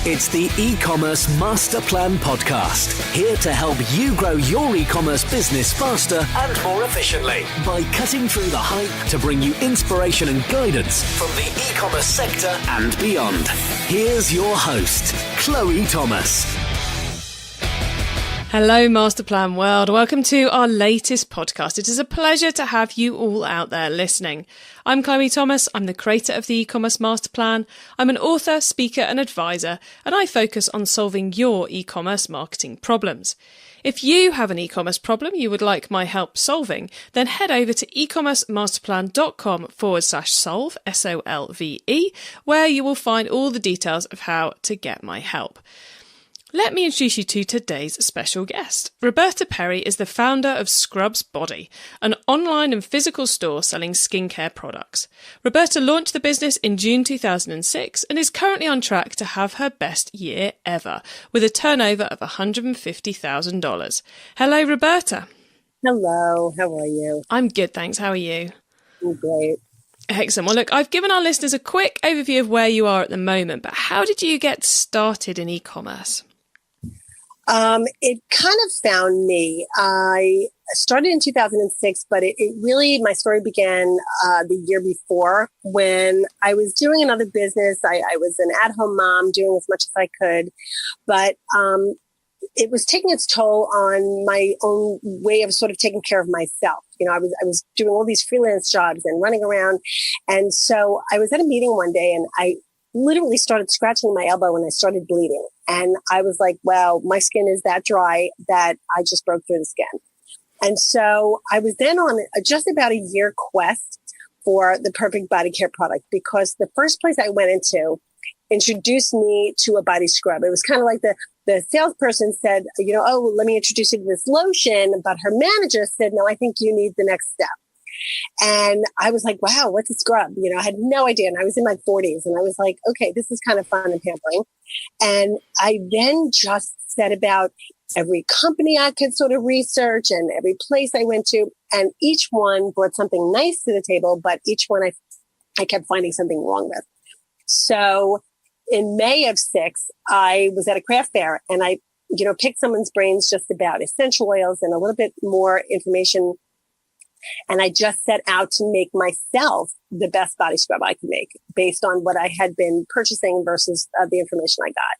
It's the E-commerce Master Plan Podcast. Here to help you grow your e-commerce business faster and more efficiently by cutting through the hype to bring you inspiration and guidance from the e-commerce sector and beyond. Here's your host, Chloe Thomas. Hello, Master Plan World. Welcome to our latest podcast. It is a pleasure to have you all out there listening. I'm Chloe Thomas. I'm the creator of the E-commerce Master Plan. I'm an author, speaker, and advisor, and I focus on solving your e-commerce marketing problems. If you have an e-commerce problem you would like my help solving, then head over to ecommercemasterplan.com/solve, SOLVE, where you will find all the details of how to get my help. Let me introduce you to today's special guest. Roberta Perry is the founder of Scrubz Body, an online and physical store selling skincare products. Roberta launched the business in June 2006 and is currently on track to have her best year ever, with a turnover of $150,000. Hello, Roberta. Hello, how are you? I'm good, thanks. How are you? I'm great. Excellent. Well, look, I've given our listeners a quick overview of where you are at the moment, but how did you get started in e-commerce? It kind of found me. I started in 2006, but it really, my story began the year before when I was doing another business. I was an at-home mom doing as much as I could, but it was taking its toll on my own way of sort of taking care of myself. You know, I was doing all these freelance jobs and running around. And so I was at a meeting one day and I literally started scratching my elbow and I started bleeding. And I was like, wow, my skin is that dry that I just broke through the skin. And so I was then on just about a year quest for the perfect body care product, because the first place I went into introduced me to a body scrub. It was kind of like the salesperson said, you know, oh, let me introduce you to this lotion. But her manager said, no, I think you need the next step. And I was like, wow, what's a scrub? You know, I had no idea. And I was in my 40s and I was like, okay, this is kind of fun and pampering. And I then just set about every company I could sort of research and every place I went to. And each one brought something nice to the table, but each one I kept finding something wrong with. So in May of 6, I was at a craft fair and I, you know, picked someone's brains just about essential oils and a little bit more information. And I just set out to make myself the best body scrub I could make based on what I had been purchasing versus the information I got.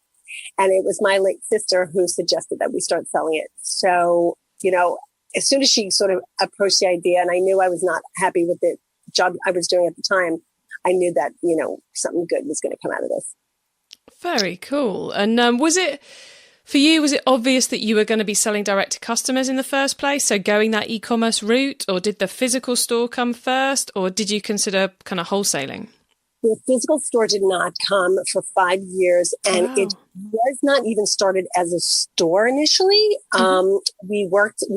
And it was my late sister who suggested that we start selling it. So, you know, as soon as she sort of approached the idea and I knew I was not happy with the job I was doing at the time, I knew that, you know, something good was going to come out of this. Very cool. And was it obvious that you were going to be selling direct to customers in the first place? So going that e-commerce route, or did the physical store come first, or did you consider kind of wholesaling? The physical store did not come for 5 years, and wow. It was not even started as a store initially. Mm-hmm. We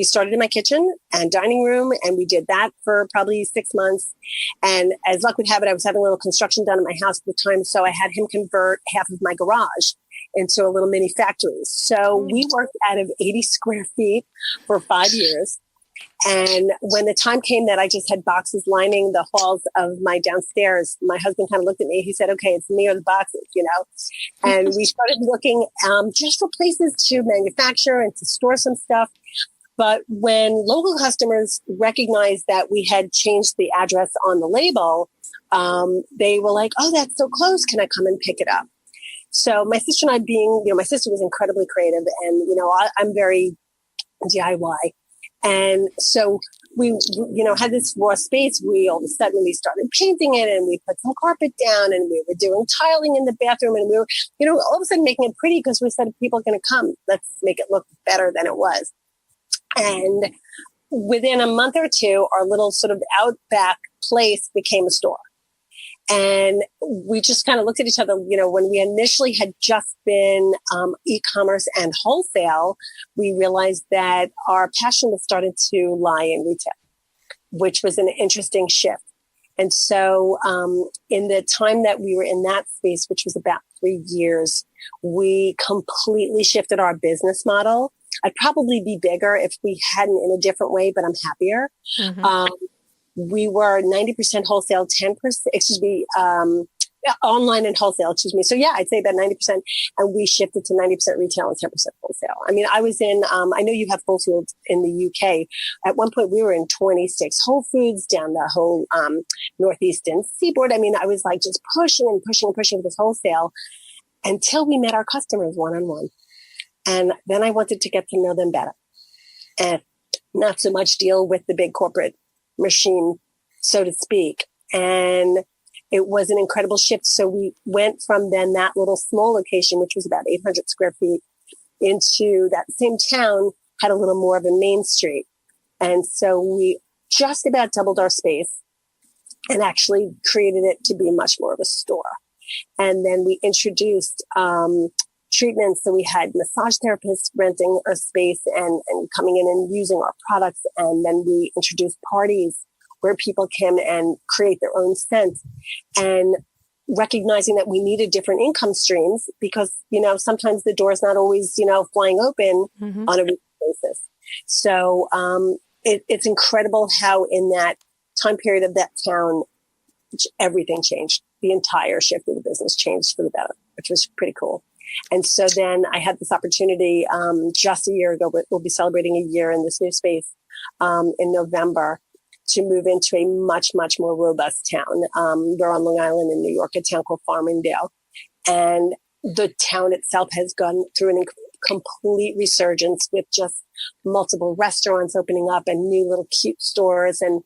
started in my kitchen and dining room, and we did that for probably 6 months. And as luck would have it, I was having a little construction done in my house at the time, so I had him convert half of my garage into a little mini factory. So we worked out of 80 square feet for 5 years. And when the time came that I just had boxes lining the halls of my downstairs, my husband kind of looked at me. He said, okay, it's me or the boxes, you know. And we started looking just for places to manufacture and to store some stuff. But when local customers recognized that we had changed the address on the label, they were like, oh, that's so close. Can I come and pick it up? So my sister and I my sister was incredibly creative and, you know, I'm very DIY. And so we, you know, had this raw space. We all of a sudden we started painting it and we put some carpet down and we were doing tiling in the bathroom and we were, you know, all of a sudden making it pretty because we said, if people are going to come, let's make it look better than it was. And within a month or two, our little sort of outback place became a store. And we just kind of looked at each other, you know, when we initially had just been e-commerce and wholesale, we realized that our passion was starting to lie in retail, which was an interesting shift. And so in the time that we were in that space, which was about 3 years, we completely shifted our business model. I'd probably be bigger if we hadn't in a different way, but I'm happier. Mm-hmm. We were 90% wholesale, 10%, Online and wholesale, excuse me. So yeah, I'd say about 90%. And we shifted to 90% retail and 10% wholesale. I mean, I was in, I know you have Whole Foods in the UK. At one point we were in 26 Whole Foods down the whole, Northeastern seaboard. I mean, I was like just pushing and pushing and pushing this wholesale until we met our customers one-on-one. And then I wanted to get to know them better and not so much deal with the big corporate machine, so to speak. And it was an incredible shift. So we went from then that little small location, which was about 800 square feet, into that same town, had a little more of a main street. And so we just about doubled our space and actually created it to be much more of a store. And then we introduced treatments. So we had massage therapists renting our space and coming in and using our products. And then we introduced parties where people can and create their own scent, and recognizing that we needed different income streams because, sometimes the door is not always, flying open on a weekly basis. So it's incredible how in that time period of that town, everything changed. The entire shift of the business changed for the better, which was pretty cool. And so then I had this opportunity just a year ago, we'll be celebrating a year in this new space in November, to move into a much, much more robust town. We're on Long Island in New York, a town called Farmingdale. And the town itself has gone through a complete resurgence with just multiple restaurants opening up and new little cute stores and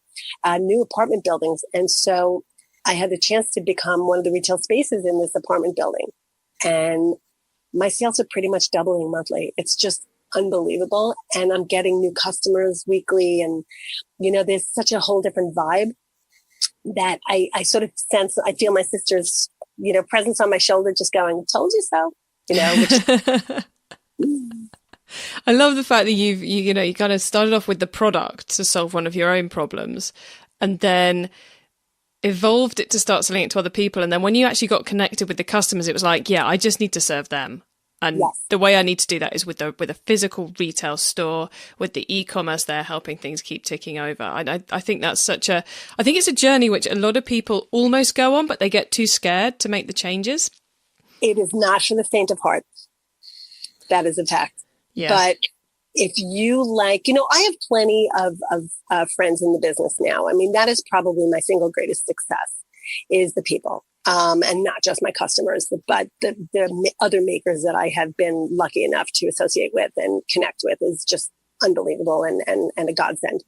new apartment buildings. And so I had the chance to become one of the retail spaces in this apartment building. And my sales are pretty much doubling monthly. It's just unbelievable. And I'm getting new customers weekly. And, there's such a whole different vibe that I sort of sense, I feel my sister's, presence on my shoulder, just going, told you so, which I love the fact that you kind of started off with the product to solve one of your own problems and then evolved it to start selling it to other people. And then when you actually got connected with the customers, it was like, yeah, I just need to serve them. And yes, the way I need to do that is with a physical retail store, with the e-commerce there helping things keep ticking over. I think that's I think it's a journey which a lot of people almost go on, but they get too scared to make the changes. It is not for the faint of heart. That is a fact. Yeah. But if you I have plenty of friends in the business now. I mean, that is probably my single greatest success is the people. And not just my customers, but the other makers that I have been lucky enough to associate with and connect with is just unbelievable and a godsend.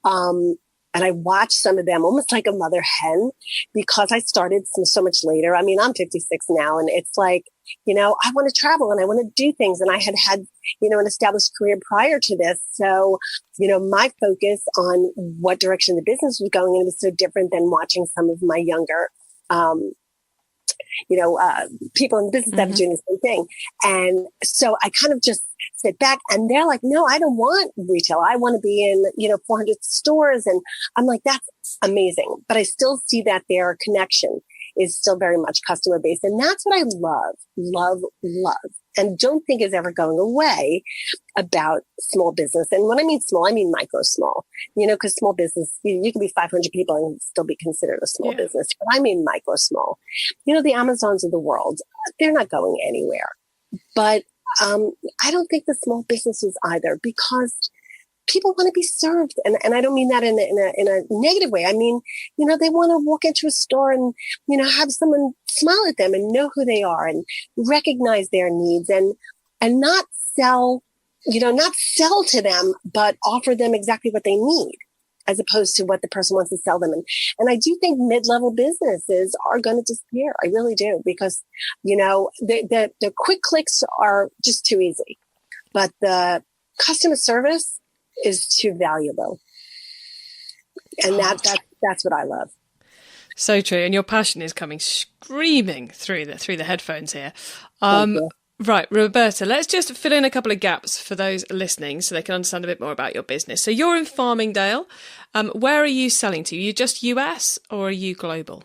And I watch some of them almost like a mother hen because I started so much later. I mean, I'm 56 now and it's like, I want to travel and I want to do things. And I had an established career prior to this. So, my focus on what direction the business was going in was so different than watching some of my younger people in the business that are doing the same thing. And so I kind of just sit back and they're like, no, I don't want retail. I want to be in, 400 stores. And I'm like, that's amazing. But I still see that their connection is still very much customer based. And that's what I love, and don't think is ever going away about small business. And when I mean small, I mean micro small, because small business, you can be 500 people and still be considered a small business. But I mean micro small, the Amazons of the world, they're not going anywhere. But I don't think the small businesses either, because people want to be served. And I don't mean that in a negative way. I mean, they want to walk into a store and, have someone smile at them and know who they are and recognize their needs and not sell to them, but offer them exactly what they need as opposed to what the person wants to sell them. And I do think mid-level businesses are going to disappear. I really do, because, the quick clicks are just too easy, but the customer service is too valuable. And that's what I love. So true. And your passion is coming screaming through the headphones here. Right, Roberta, let's just fill in a couple of gaps for those listening so they can understand a bit more about your business. So you're in Farmingdale. Where are you selling to? Are you just US or are you global?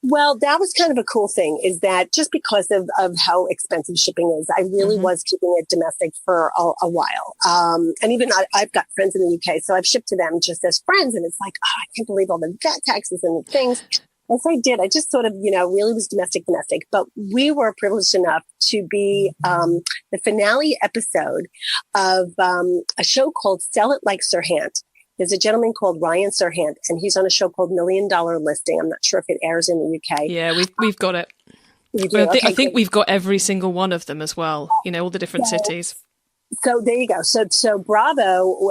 Well, that was kind of a cool thing, is that just because of how expensive shipping is, I really was keeping it domestic for a while. And even I've got friends in the UK, so I've shipped to them just as friends. And it's like, oh, I can't believe all the VAT taxes and the things. Yes, I did. I just sort of, really was domestic. But we were privileged enough to be the finale episode of a show called Sell It Like Sirhant. There's a gentleman called Ryan Sirhant, and he's on a show called $1 Million Listing. I'm not sure if it airs in the UK. Yeah, we've got it. You do? Okay, I think we've got every single one of them as well. All the different cities. So there you go. So Bravo,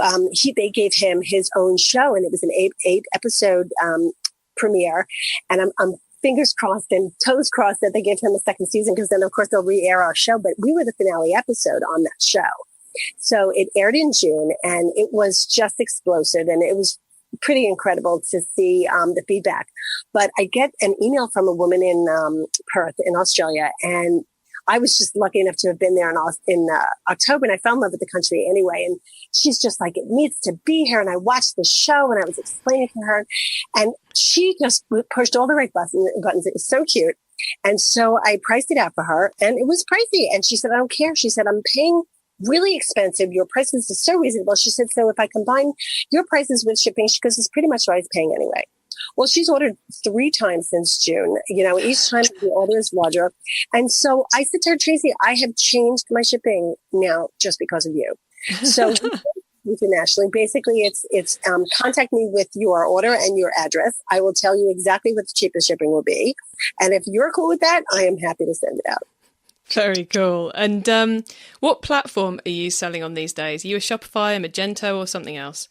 they gave him his own show, and it was an eight episode premiere. And I'm fingers crossed and toes crossed that they gave him a second season, because then of course they'll re-air our show. But we were the finale episode on that show. So it aired in June, and it was just explosive, and it was pretty incredible to see the feedback. But I get an email from a woman in Perth in Australia, and I was just lucky enough to have been there in October, and I fell in love with the country anyway. And she's just like, it needs to be here. And I watched the show, and I was explaining to her, and she just pushed all the right buttons. It was so cute. And so I priced it out for her, and it was pricey. And she said, I don't care. She said, I'm paying really expensive. Your prices are so reasonable. She said, so if I combine your prices with shipping, she goes, it's pretty much what I was paying anyway. Well, she's ordered 3 times since June. Each time the order is larger. And so I said to her, Tracy, I have changed my shipping now just because of you. So internationally, basically it's contact me with your order and your address. I will tell you exactly what the cheapest shipping will be. And if you're cool with that, I am happy to send it out. Very cool. And what platform are you selling on these days? Are you a Shopify, a Magento, or something else?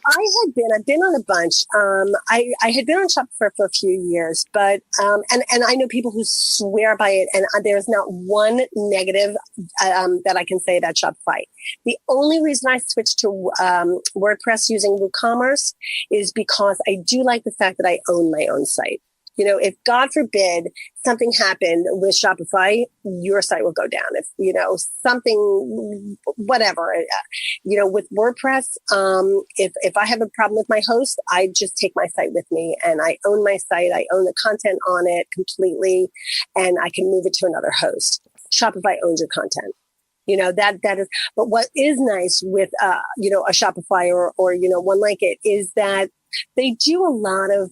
I've been on a bunch. I had been on Shopify for a few years, but, and I know people who swear by it, and there's not one negative, that I can say about Shopify. The only reason I switched to, WordPress using WooCommerce is because I do like the fact that I own my own site. If God forbid something happened with Shopify, your site will go down. If, something, whatever, with WordPress, if I have a problem with my host, I just take my site with me, and I own my site. I own the content on it completely, and I can move it to another host. Shopify owns your content. That is, but what is nice with, a Shopify or, one like it is that they do a lot of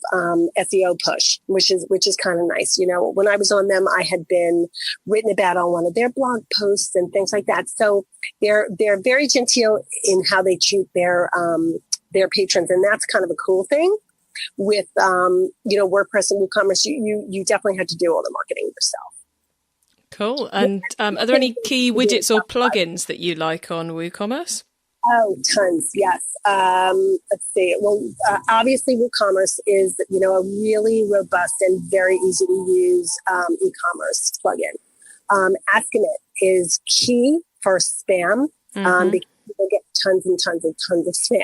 SEO push, which is kind of nice. When I was on them, I had been written about on one of their blog posts and things like that. So they're very genteel in how they treat their patrons, and that's kind of a cool thing. With WordPress and WooCommerce, you definitely have to do all the marketing yourself. Cool. And are there any key widgets or plugins that you like on WooCommerce? Oh, tons. Yes. Let's see. Well, obviously WooCommerce is, a really robust and very easy to use, e-commerce plugin. Estimate is key for spam, because people get tons and tons and tons of spam.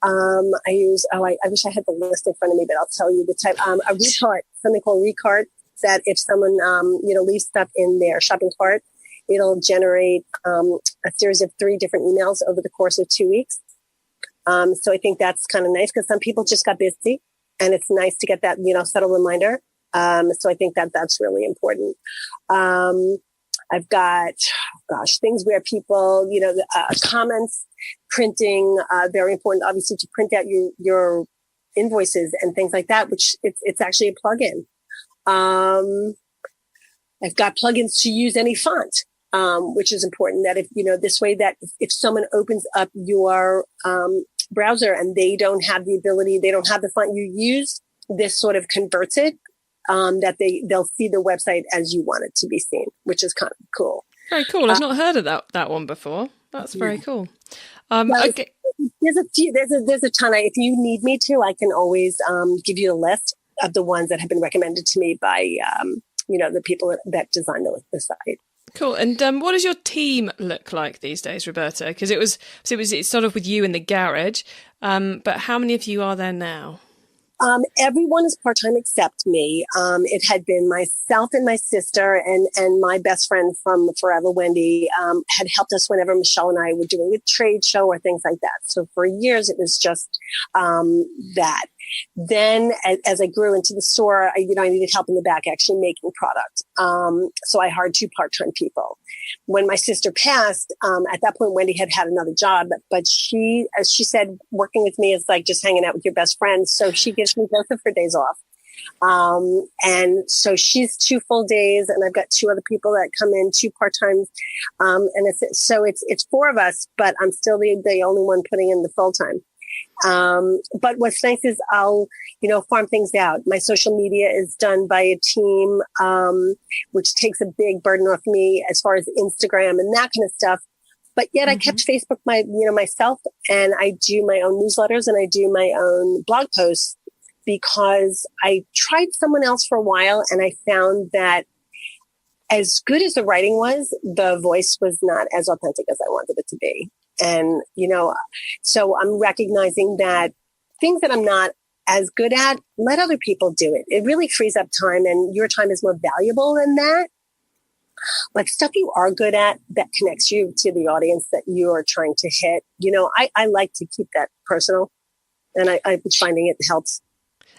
I use, I wish I had the list in front of me, but I'll tell you the type, a recart, something called recart, that if someone, leaves stuff in their shopping cart, it'll generate a series of 3 different emails over the course of 2 weeks. So I think that's kind of nice, because some people just got busy, and it's nice to get that, subtle reminder. So I think that's really important. I've got, things where people, comments, printing, very important, obviously, to print out your invoices and things like that, which it's actually a plugin. I've got plugins to use any font, which is important, that if, this way that if someone opens up your browser and they don't have the ability, they don't have the font you use, this sort of converts it, that they'll see the website as you want it to be seen, which is kind of cool. Very cool. I've not heard of that one before. That's very cool. Okay. There's a few, there's a ton. If you need me to, I can always give you a list of the ones that have been recommended to me by, the people that design the site. Cool. And what does your team look like these days, Roberta? Because it's sort of with you in the garage, but how many of you are there now? Everyone is part-time except me. It had been myself and my sister and my best friend from forever, Wendy, had helped us whenever Michelle and I were doing a trade show or things like that. So for years, it was just that. Then as I grew into the store, I needed help in the back actually making product. So I hired 2 part-time people. When my sister passed, at that point, Wendy had another job, but as she said, working with me is like just hanging out with your best friend. So she gives me both of her days off. And so she's 2 full days, and I've got 2 other people that come in 2 part-times. And it's 4 of us, but I'm still the only one putting in the full-time. But what's nice is I'll, farm things out. My social media is done by a team, which takes a big burden off me as far as Instagram and that kind of stuff. But yet I kept Facebook myself, and I do my own newsletters and I do my own blog posts, because I tried someone else for a while and I found that as good as the writing was, the voice was not as authentic as I wanted it to be. And, so I'm recognizing that things that I'm not as good at, let other people do it. It really frees up time, and your time is more valuable than that. Like stuff you are good at that connects you to the audience that you are trying to hit. I like to keep that personal, and I'm finding it helps.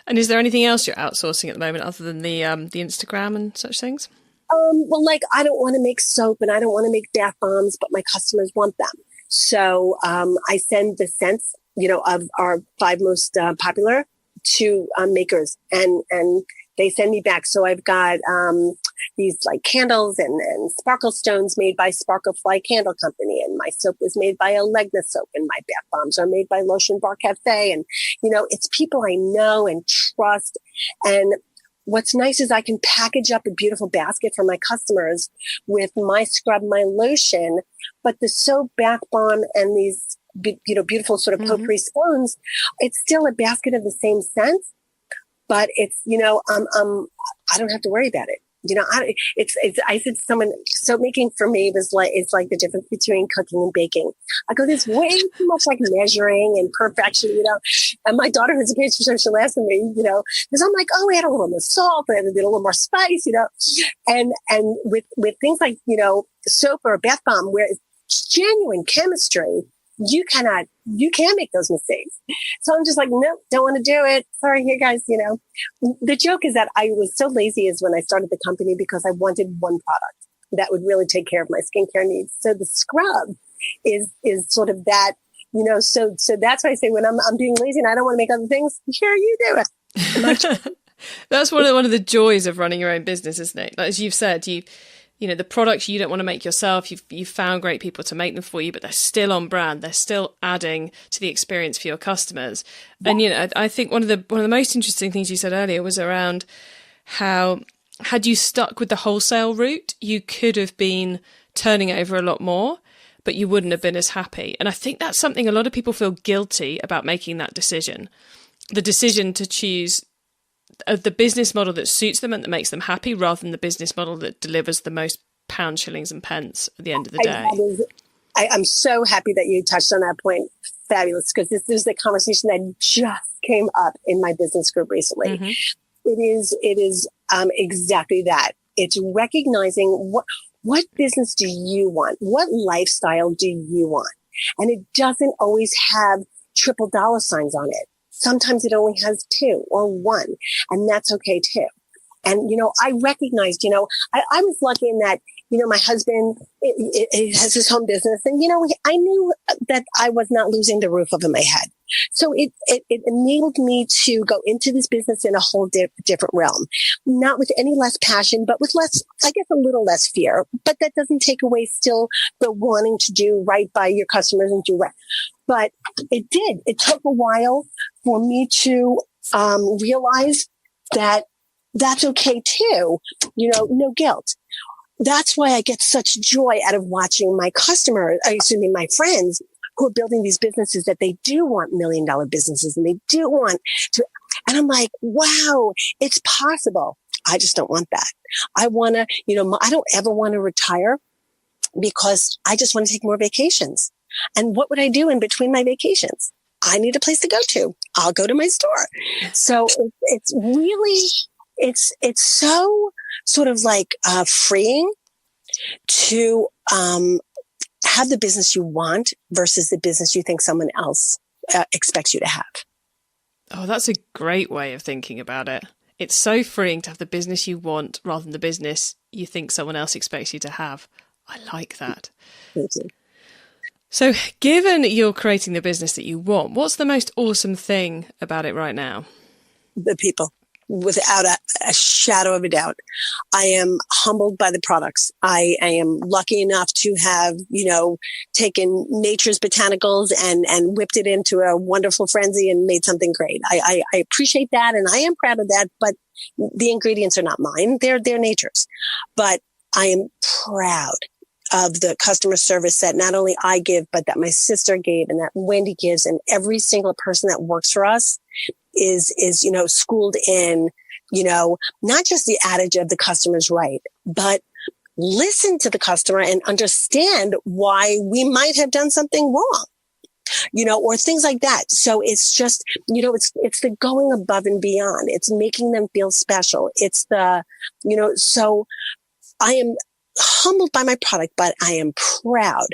And is there anything else you're outsourcing at the moment other than the Instagram and such things? Well, like I don't want to make soap and I don't want to make bath bombs, but my customers want them. So I send the scents, of our 5 most popular to makers, and they send me back. So I've got these like candles and sparkle stones made by Sparkle Fly Candle Company, and my soap was made by Alegna Soap, and my bath bombs are made by Lotion Bar Cafe. And it's people I know and trust. And what's nice is I can package up a beautiful basket for my customers with my scrub, my lotion, but the soap, bath bomb, and these beautiful sort of potpourri stones, it's still a basket of the same scent, but it's I don't have to worry about it. I said to someone, soap making for me it's like the difference between cooking and baking. I go, there's way too much like measuring and perfection, and my daughter who's a pastry chef, she'll ask me, because I'm like, oh, I had a little more salt, I did a little more spice, and with things like, soap or a bath bomb where it's genuine chemistry, you can't make those mistakes. So I'm just like, nope, don't want to do it. Sorry, here guys, the joke is that I was so lazy is when I started the company because I wanted one product that would really take care of my skincare needs. So the scrub is sort of that, so that's why I say when I'm being lazy and I don't want to make other things, here you do it. That's one of the joys of running your own business, isn't it? Like, as you've said, the products you don't want to make yourself, you've found great people to make them for you, but they're still on brand. They're still adding to the experience for your customers. And, I think one of the most interesting things you said earlier was around how, had you stuck with the wholesale route, you could have been turning over a lot more, but you wouldn't have been as happy. And I think that's something a lot of people feel guilty about, making that decision. The decision to choose the business model that suits them and that makes them happy, rather than the business model that delivers the most pound, shillings and pence at the end of the day. I'm so happy that you touched on that point. Fabulous. Because this is the conversation that just came up in my business group recently. It is exactly that. It's recognizing what business do you want? What lifestyle do you want? And it doesn't always have triple dollar signs on it. Sometimes it only has 2 or 1, and that's okay too. And, I recognized, I was lucky in that, my husband it has his home business, and, I knew that I was not losing the roof over my head. So it enabled me to go into this business in a whole different realm, not with any less passion, but with less, I guess, a little less fear. But that doesn't take away still the wanting to do right by your customers and do right. But it did. It took a while for me to realize that that's okay too. No guilt. That's why I get such joy out of watching my my friends who are building these businesses that they do want $1 million businesses, and they do want to. And I'm like, wow, it's possible. I just don't want that. I want to, I don't ever want to retire because I just want to take more vacations. And what would I do in between my vacations? I need a place to go to. I'll go to my store. So it's really, it's so sort of like freeing to have the business you want versus the business you think someone else expects you to have. Oh, that's a great way of thinking about it. It's so freeing to have the business you want rather than the business you think someone else expects you to have. I like that. Thank you. So given you're creating the business that you want, what's the most awesome thing about it right now? The people. without a shadow of a doubt. I am humbled by the products. I am lucky enough to have, taken nature's botanicals and whipped it into a wonderful frenzy and made something great. I appreciate that, and I am proud of that, but the ingredients are not mine. They're nature's. But I am proud of the customer service that not only I give, but that my sister gave and that Wendy gives, and every single person that works for us is, schooled in, not just the adage of the customer's right, but listen to the customer and understand why we might have done something wrong, or things like that. So it's just, it's the going above and beyond. It's making them feel special. It's the, so I am humbled by my product, but I am proud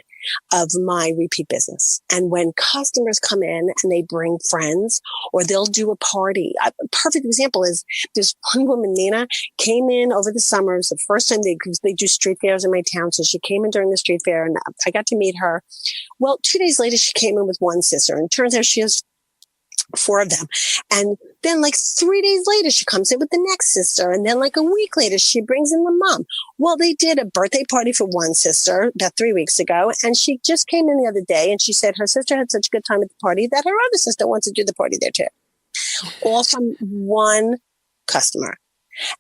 of my repeat business. And when customers come in and they bring friends, or they'll do a party, a perfect example is this one woman, Nina, came in over the summer. It was the first time they do street fairs in my town. So she came in during the street fair and I got to meet her. Well, 2 days later, she came in with one sister, and it turns out she has 4 of them. And then 3 days later, she comes in with the next sister. And then a week later, she brings in the mom. Well, they did a birthday party for one sister about 3 weeks ago. And she just came in the other day and she said her sister had such a good time at the party that her other sister wants to do the party there too. All from one customer.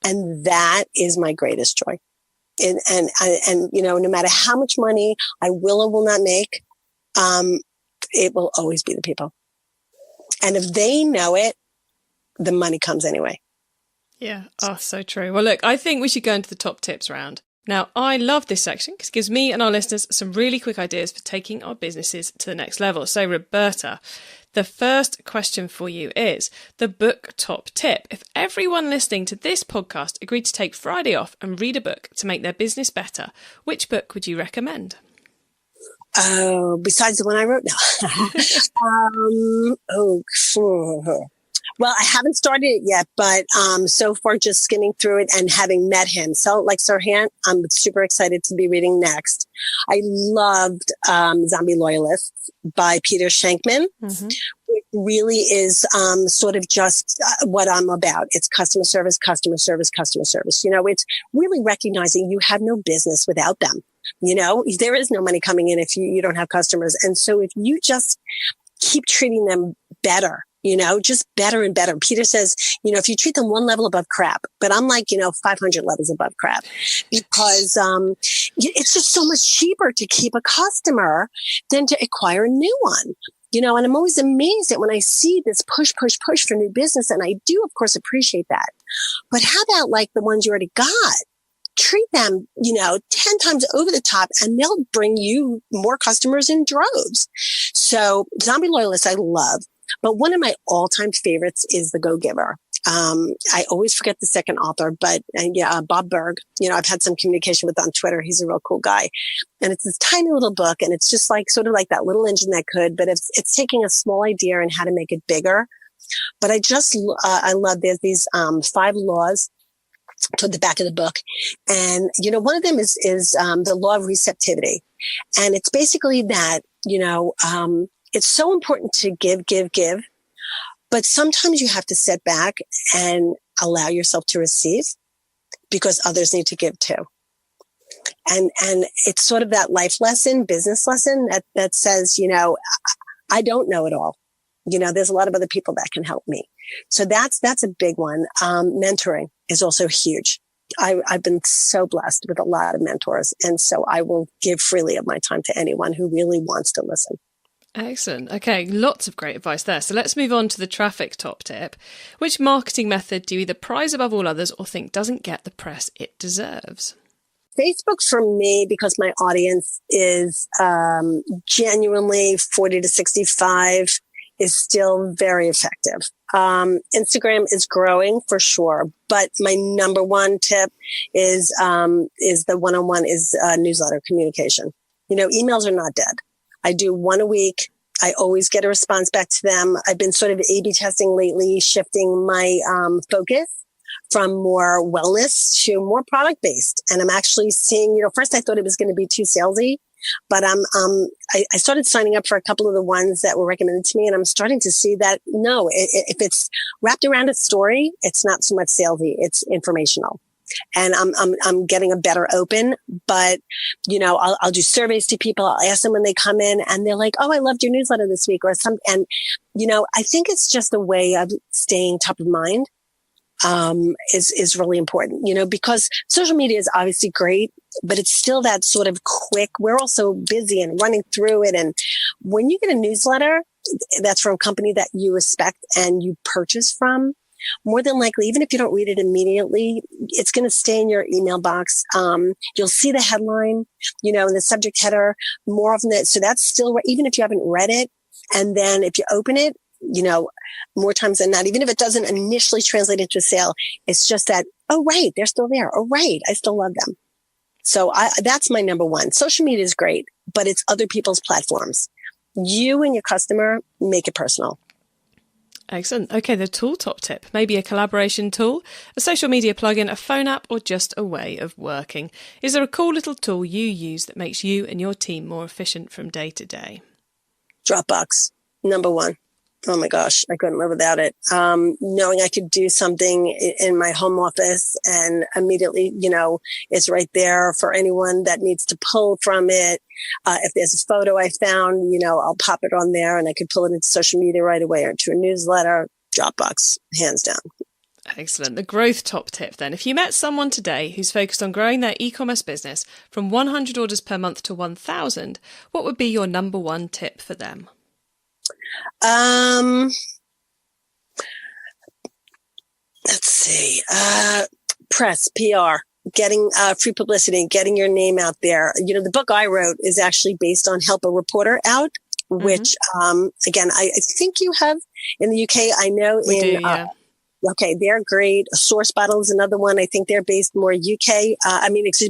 And that is my greatest joy. And no matter how much money I will or will not make, it will always be the people. And if they know it, the money comes anyway. Yeah. Oh, so true. Well, look, I think we should go into the top tips round. Now, I love this section because it gives me and our listeners some really quick ideas for taking our businesses to the next level. So, Roberta, the first question for you is the book top tip. If everyone listening to this podcast agreed to take Friday off and read a book to make their business better, which book would you recommend? Oh, besides the one I wrote now. Well, I haven't started it yet, but so far just skimming through it and having met him. So like Sir Hant, I'm super excited to be reading next. I loved Zombie Loyalists by Peter Shankman. Mm-hmm. It really is sort of just what I'm about. It's customer service, customer service, customer service. It's really recognizing you have no business without them. There is no money coming in if you don't have customers. And so if you just keep treating them better, just better and better. Peter says, if you treat them one level above crap, but I'm 500 levels above crap, because it's just so much cheaper to keep a customer than to acquire a new one. And I'm always amazed at when I see this push for new business. And I do, of course, appreciate that. But how about the ones you already got? Treat them, 10 times over the top, and they'll bring you more customers in droves. So Zombie Loyalists, I love. But one of my all-time favorites is The Go-Giver. I always forget the second author, but Bob Berg, I've had some communication with on Twitter. He's a real cool guy. And it's this tiny little book, and it's just sort of like that little engine that could, but it's taking a small idea and how to make it bigger. But I love there's these 5 laws toward the back of the book. And, one of them is the law of receptivity. And it's basically that, it's so important to give, but sometimes you have to sit back and allow yourself to receive because others need to give too. And it's sort of that life lesson, business lesson that says, I don't know it all. There's a lot of other people that can help me. So that's a big one. Mentoring is also huge. I've been so blessed with a lot of mentors. And so I will give freely of my time to anyone who really wants to listen. Excellent. Okay, lots of great advice there. So let's move on to the traffic top tip. Which marketing method do you either prize above all others or think doesn't get the press it deserves? Facebook for me, because my audience is genuinely 40 to 65, is still very effective. Instagram is growing for sure, but my number one tip is the one-on-one is newsletter communication. Emails are not dead. I do one a week. I always get a response back to them. I've been sort of A/B testing lately, shifting my focus from more wellness to more product based. And I'm actually seeing, first I thought it was going to be too salesy. But I started signing up for a couple of the ones that were recommended to me, and I'm starting to see that no, if it's wrapped around a story, it's not so much salesy, it's informational. And I'm getting a better open, but I'll do surveys to people. I'll ask them when they come in and they're like, "Oh, I loved your newsletter this week," or some, and I think it's just a way of staying top of mind, is really important, because social media is obviously great, but it's still that sort of quick. We're all so busy and running through it. And when you get a newsletter that's from a company that you respect and you purchase from, more than likely, even if you don't read it immediately, it's going to stay in your email box. You'll see the headline, in the subject header more often than, so that's still, even if you haven't read it. And then if you open it, more times than not, even if it doesn't initially translate into a sale, it's just that, oh, right, they're still there. Oh, right, I still love them. So that's my number one. Social media is great, but it's other people's platforms. You and your customer make it personal. Excellent. Okay, the tool top tip. Maybe a collaboration tool, a social media plugin, a phone app, or just a way of working. Is there a cool little tool you use that makes you and your team more efficient from day to day? Dropbox, number one. Oh my gosh, I couldn't live without it. Knowing I could do something in my home office and immediately, it's right there for anyone that needs to pull from it. If there's a photo I found, I'll pop it on there and I could pull it into social media right away or into a newsletter. Dropbox, hands down. Excellent. The growth top tip then. If you met someone today who's focused on growing their e-commerce business from 100 orders per month to 1,000, what would be your number one tip for them? Let's see, press, PR, getting free publicity, getting your name out there. The book I wrote is actually based on Help a Reporter Out, which, again, I think you have in the UK. I know we do, yeah. Okay, they're great. Source Bottle is another one. I think they're based more UK.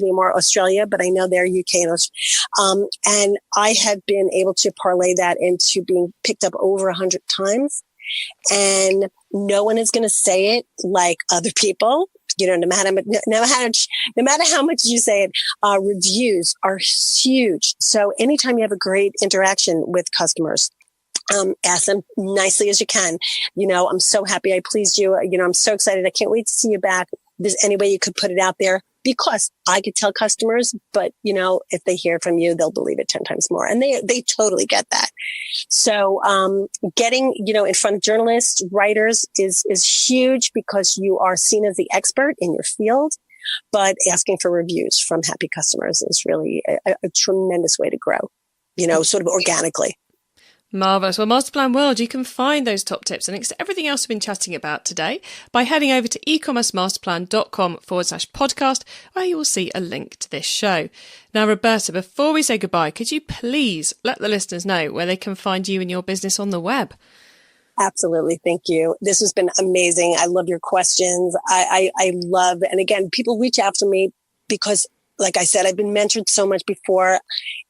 More Australia, but I know they're UK and Australia. And I have been able to parlay that into being picked up over 100 times. And no one is going to say it like other people. No matter how much you say it, reviews are huge. So anytime you have a great interaction with customers, ask them nicely as you can. I'm so happy I pleased you. I'm so excited. I can't wait to see you back. If there's any way you could put it out there, because I could tell customers, but if they hear from you, they'll believe it 10 times more. And they totally get that. So, getting, in front of journalists, writers is huge because you are seen as the expert in your field, but asking for reviews from happy customers is really a tremendous way to grow, sort of organically. Marvellous. Well, Masterplan World, you can find those top tips and links to everything else we've been chatting about today by heading over to ecommercemasterplan.com/podcast, where you will see a link to this show. Now, Roberta, before we say goodbye, could you please let the listeners know where they can find you and your business on the web? Absolutely. Thank you. This has been amazing. I love your questions. I love, and again, people reach out to me because, like I said, I've been mentored so much before.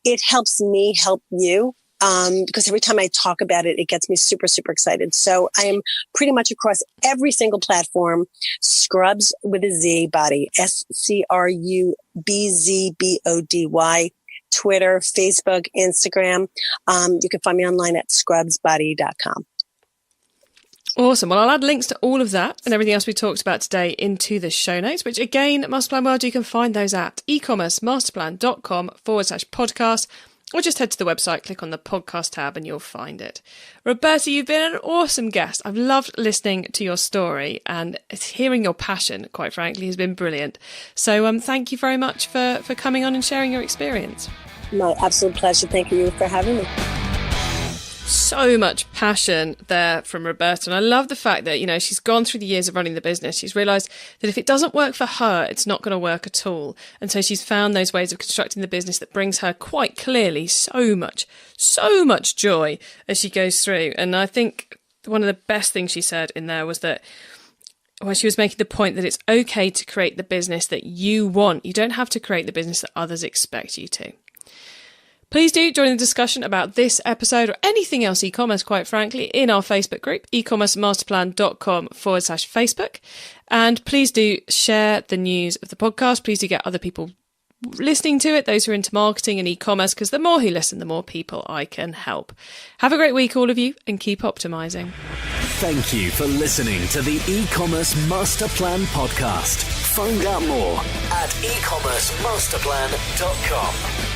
It helps me help you. Because every time I talk about it, it gets me super, super excited. So I am pretty much across every single platform. Scrubz with a Z Body, SCRUBZBODY, Twitter, Facebook, Instagram. You can find me online at scrubzbody.com. Awesome. Well, I'll add links to all of that and everything else we talked about today into the show notes, which again, Masterplan World, you can find those at ecommercemasterplan.com/podcast. Or just head to the website, click on the podcast tab and you'll find it. Roberta, you've been an awesome guest. I've loved listening to your story, and hearing your passion, quite frankly, has been brilliant. So thank you very much for coming on and sharing your experience. My absolute pleasure. Thank you for having me. So much passion there from Roberta. And I love the fact that, she's gone through the years of running the business. She's realised that if it doesn't work for her, it's not going to work at all. And so she's found those ways of constructing the business that brings her quite clearly so much joy as she goes through. And I think one of the best things she said in there was that, well, she was making the point that it's okay to create the business that you want. You don't have to create the business that others expect you to. Please do join the discussion about this episode or anything else e-commerce, quite frankly, in our Facebook group, ecommercemasterplan.com/Facebook. And please do share the news of the podcast. Please do get other people listening to it, those who are into marketing and e-commerce, because the more who listen, the more people I can help. Have a great week, all of you, and keep optimizing. Thank you for listening to the E-commerce Master Plan podcast. Find out more at ecommercemasterplan.com.